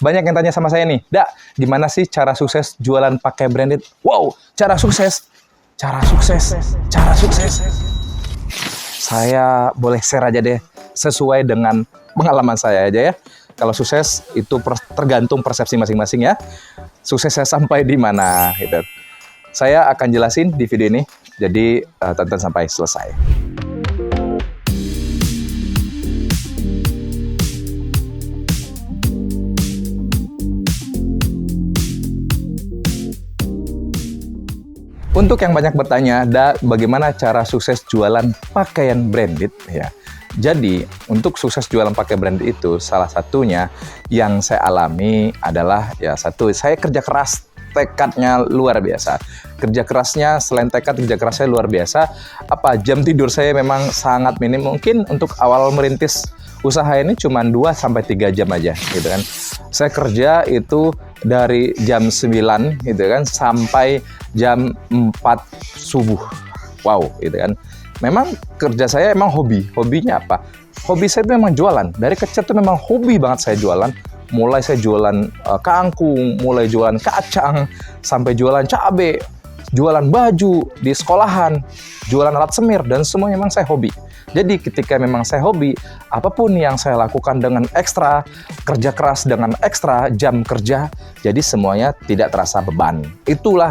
banyak yang tanya sama saya nih, Dak, gimana sih cara sukses jualan pakai branded? Wow, cara sukses. Saya boleh share aja deh, sesuai dengan pengalaman saya aja ya. Kalau sukses itu tergantung persepsi masing-masing ya. Suksesnya sampai di mana gitu. Saya akan jelasin di video ini, jadi tonton sampai selesai. Untuk yang banyak bertanya, bagaimana cara sukses jualan pakaian branded ya. Jadi, untuk sukses jualan pakai branded itu, salah satunya yang saya alami adalah ya satu, saya kerja keras, tekadnya luar biasa. Kerja kerasnya, selain tekad, kerja kerasnya luar biasa. Jam tidur saya memang sangat minim. Mungkin untuk awal merintis usaha ini cuma 2-3 jam aja gitu kan. Saya kerja itu dari jam 9 gitu kan sampai jam 4 subuh. Wow, gitu kan. Memang kerja saya emang hobi. Hobinya apa? Hobi saya itu memang jualan. Dari kecil tuh memang hobi banget saya jualan. Mulai saya jualan kangkung, mulai jualan kacang, sampai jualan cabai, jualan baju di sekolahan, jualan alat semir, dan semuanya memang saya hobi. Jadi ketika memang saya hobi, apapun yang saya lakukan dengan ekstra, kerja keras dengan ekstra jam kerja, jadi semuanya tidak terasa beban. Itulah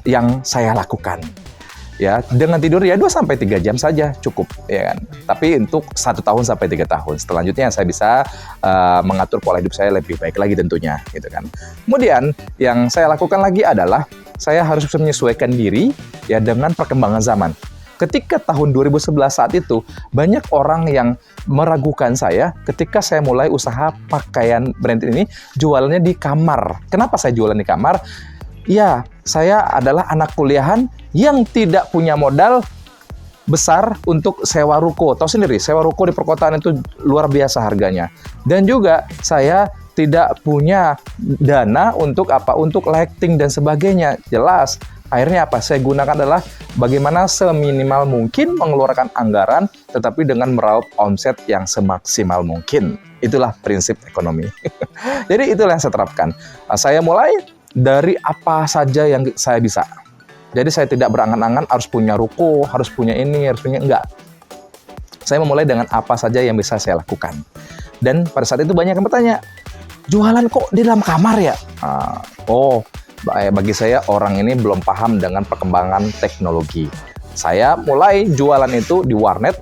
yang saya lakukan. Ya, dengan tidur ya 2-3 jam saja cukup, ya kan. Tapi untuk 1 tahun sampai 3 tahun. Selanjutnya saya bisa mengatur pola hidup saya lebih baik lagi tentunya, gitu kan. Kemudian yang saya lakukan lagi adalah saya harus bisa menyesuaikan diri ya dengan perkembangan zaman. Ketika tahun 2011 saat itu, banyak orang yang meragukan saya ketika saya mulai usaha pakaian branded ini, jualannya di kamar. Kenapa saya jualan di kamar? Ya, saya adalah anak kuliahan yang tidak punya modal besar untuk sewa ruko. Tahu sendiri, sewa ruko di perkotaan itu luar biasa harganya. Dan juga saya tidak punya dana untuk untuk lighting dan sebagainya. Jelas, akhirnya saya gunakan adalah bagaimana seminimal mungkin mengeluarkan anggaran, tetapi dengan meraup omset yang semaksimal mungkin. Itulah prinsip ekonomi. Jadi itulah yang saya terapkan. Saya mulai dari apa saja yang saya bisa. Jadi saya tidak berangan-angan harus punya ruko, harus punya ini, harus punya enggak. Saya memulai dengan apa saja yang bisa saya lakukan. Dan pada saat itu banyak yang bertanya, jualan kok di dalam kamar ya? Bagi saya orang ini belum paham dengan perkembangan teknologi. Saya mulai jualan itu di warnet.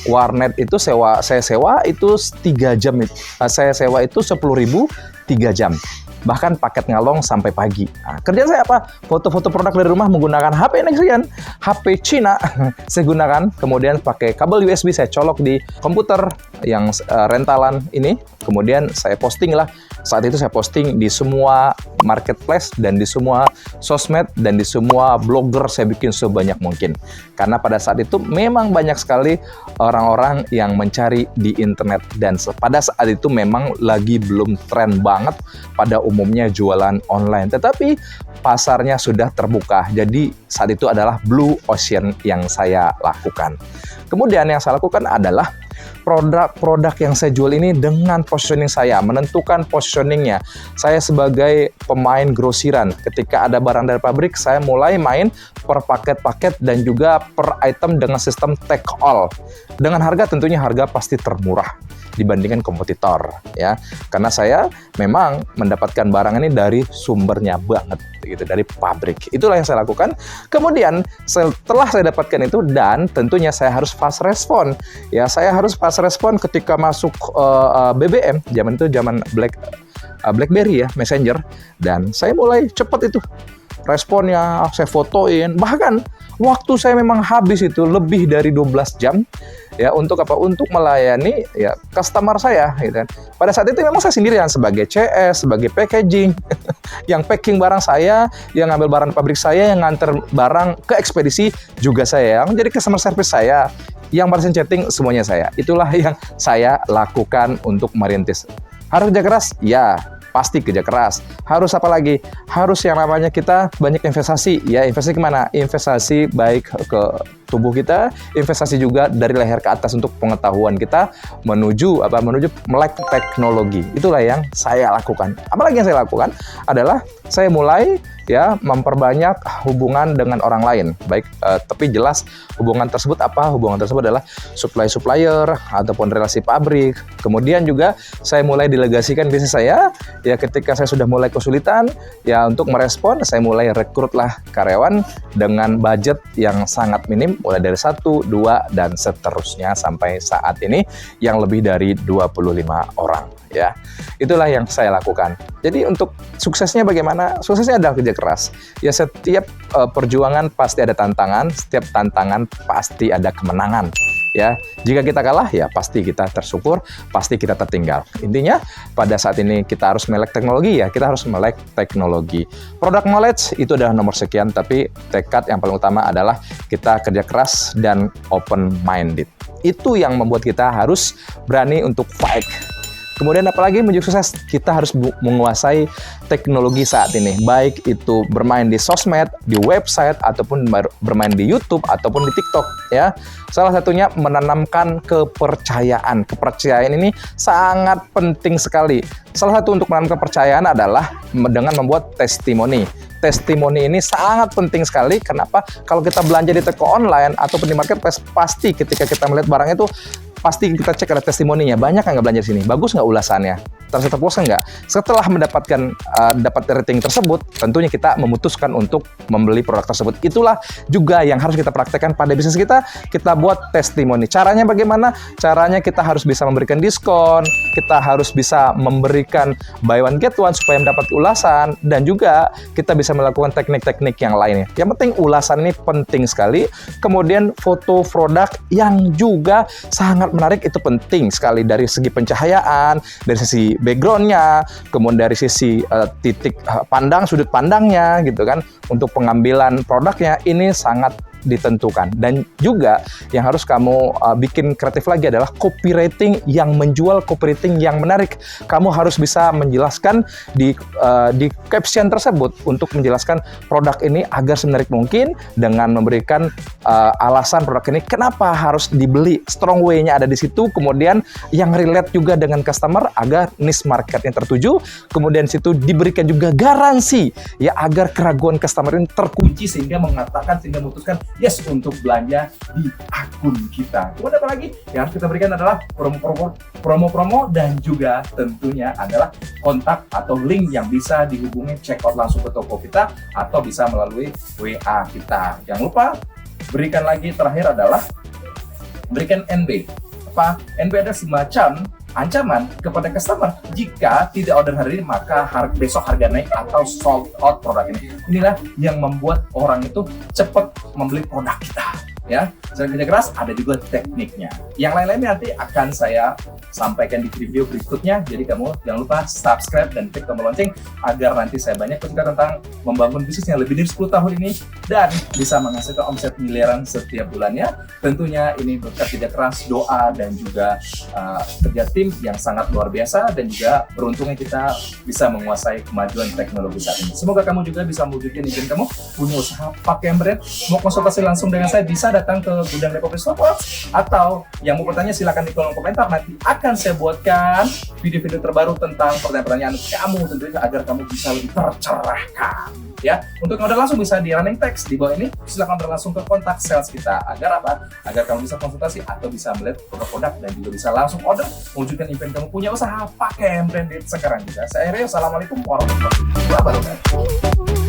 Warnet itu saya sewa itu 3 jam. Saya sewa itu 10.000 3 jam. Bahkan paket ngalong sampai pagi. Kerjaan saya apa? Foto-foto produk dari rumah menggunakan HP Nexian, HP Cina saya gunakan, kemudian pakai kabel USB saya colok di komputer yang rentalan ini, kemudian saya posting lah. Saat itu saya posting di semua marketplace dan di semua sosmed dan di semua blogger saya bikin sebanyak mungkin. Karena pada saat itu memang banyak sekali orang-orang yang mencari di internet dan pada saat itu memang lagi belum tren banget pada umumnya jualan online, tetapi pasarnya sudah terbuka. Jadi saat itu adalah blue ocean yang saya lakukan. Kemudian yang saya lakukan adalah produk-produk yang saya jual ini dengan positioning saya, menentukan positioningnya. Saya sebagai pemain grosiran, ketika ada barang dari pabrik, saya mulai main per paket-paket dan juga per item dengan sistem take all. Dengan harga tentunya harga pasti termurah dibandingkan kompetitor ya, karena saya memang mendapatkan barang ini dari sumbernya banget gitu, dari pabrik. Itulah yang saya lakukan. Kemudian setelah saya dapatkan itu, dan tentunya saya harus fast respon ya, saya harus fast respon ketika masuk BBM, zaman itu zaman BlackBerry ya, Messenger, dan saya mulai cepat itu responnya, saya fotoin, bahkan waktu saya memang habis itu lebih dari 12 jam ya untuk untuk melayani ya customer saya gitu kan. Pada saat itu memang saya sendirian sebagai CS, sebagai packaging yang packing barang saya, yang ngambil barang pabrik saya, yang nganter barang ke ekspedisi juga saya, yang jadi customer service saya, yang balasin chatting semuanya saya. Itulah yang saya lakukan untuk merintis. Harus kerja keras? Ya, pasti kerja keras. Harus apa lagi? Harus yang namanya kita banyak investasi. Ya, investasi kemana? Investasi baik ke tubuh kita, investasi juga dari leher ke atas untuk pengetahuan kita menuju melek teknologi. Itulah yang saya lakukan. Apalagi yang saya lakukan adalah saya mulai memperbanyak hubungan dengan orang lain. Baik, tapi jelas hubungan tersebut apa? Hubungan tersebut adalah supplier ataupun relasi pabrik. Kemudian juga saya mulai delegasikan bisnis saya. Ya, ketika saya sudah mulai kesulitan, untuk merespon, saya mulai rekrutlah karyawan dengan budget yang sangat minim, mulai dari 1, 2, dan seterusnya sampai saat ini yang lebih dari 25 orang. Ya, itulah yang saya lakukan. Jadi untuk suksesnya bagaimana? Suksesnya adalah kerja keras. Ya, setiap perjuangan pasti ada tantangan, setiap tantangan pasti ada kemenangan. Ya, jika kita kalah, ya pasti kita tersyukur, pasti kita tertinggal. Intinya, pada saat ini kita harus melek teknologi, kita harus melek teknologi. Product knowledge itu adalah nomor sekian, tapi tekad yang paling utama adalah kita kerja keras dan open-minded. Itu yang membuat kita harus berani untuk fight. Kemudian apalagi menuju sukses, kita harus menguasai teknologi saat ini. Baik itu bermain di sosmed, di website, ataupun bermain di YouTube, ataupun di TikTok. Ya, salah satunya menanamkan kepercayaan. Kepercayaan ini sangat penting sekali. Salah satu untuk menanamkan kepercayaan adalah dengan membuat testimoni. Testimoni ini sangat penting sekali. Kenapa? Kalau kita belanja di toko online ataupun di marketplace, pasti ketika kita melihat barang itu, pasti kita cek ada testimoninya. Banyak nggak belanja di sini? Bagus nggak ulasannya? Terpuas nggak? Setelah mendapatkan dapat rating tersebut, tentunya kita memutuskan untuk membeli produk tersebut. Itulah juga yang harus kita praktekkan pada bisnis kita. Kita buat testimoni. Caranya bagaimana? Caranya kita harus bisa memberikan diskon, kita harus bisa memberikan buy one get one supaya mendapat ulasan, dan juga kita bisa melakukan teknik-teknik yang lainnya. Yang penting ulasan ini penting sekali. Kemudian foto produk yang juga sangat menarik, itu penting sekali dari segi pencahayaan, dari sisi backgroundnya, kemudian dari sisi titik pandang, sudut pandangnya gitu kan, untuk pengambilan produknya ini sangat ditentukan. Dan juga yang harus kamu bikin kreatif lagi adalah copywriting yang menjual, copywriting yang menarik. Kamu harus bisa menjelaskan di caption tersebut untuk menjelaskan produk ini agar semenarik mungkin, dengan memberikan alasan produk ini kenapa harus dibeli. Strong way-nya ada di situ, kemudian yang relate juga dengan customer agar niche market yang tertuju, kemudian situ diberikan juga garansi agar keraguan customer ini terkunci sehingga memutuskan yes untuk belanja di akun kita. Kemudian apa lagi yang harus kita berikan adalah promo-promo, dan juga tentunya adalah kontak atau link yang bisa dihubungi checkout langsung ke toko kita atau bisa melalui WA kita. Jangan lupa berikan lagi, terakhir adalah berikan NB. NB adalah semacam ancaman kepada customer. Jika tidak order hari ini, maka besok harga naik atau sold out produk ini. Inilah yang membuat orang itu cepat membeli produk kita. Ya, selain kerja keras, ada juga tekniknya. Yang lain-lainnya nanti akan saya sampaikan di video berikutnya. Jadi kamu jangan lupa subscribe dan klik tombol lonceng agar nanti saya banyak bercerita tentang membangun bisnis yang lebih dari 10 tahun ini dan bisa menghasilkan omset miliaran setiap bulannya. Tentunya ini berkat kerja keras, doa, dan juga kerja tim yang sangat luar biasa, dan juga beruntungnya kita bisa menguasai kemajuan teknologi saat ini. Semoga kamu juga bisa mewujudkan impian kamu punya usaha pakaian brand. Mau konsultasi langsung dengan saya, bisa datang ke Gudang Republik Stopwatch, atau yang mau bertanya silakan di kolom komentar. Nanti akan saya buatkan video-video terbaru tentang pertanyaan-pertanyaan kamu tentunya agar kamu bisa lebih tercerahkan. Ya, untuk order langsung bisa di running text di bawah ini. Silakan order langsung ke kontak sales kita. Agar apa? Agar kamu bisa konsultasi atau bisa melihat produk-produk dan juga bisa langsung order, mewujudkan impian kamu punya usaha pakaian branded sekarang juga. Saya Rio, assalamualaikum warahmatullahi wabarakatuh.